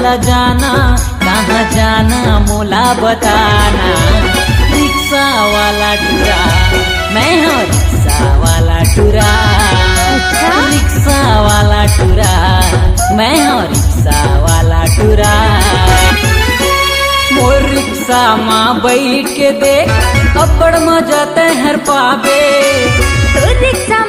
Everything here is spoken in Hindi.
मोला जाना, कहाँ जाना मोला बताना। रिक्शा वाला टुरा, मैं हूँ रिक्शा वाला टुरा। रिक्शा वाला टुरा, मैं हूँ रिक्शा वाला टुरा। मोर रिक्शा माँ बैठ के देख, अब्बड़ मजा तहर पावे। तो रिक्शा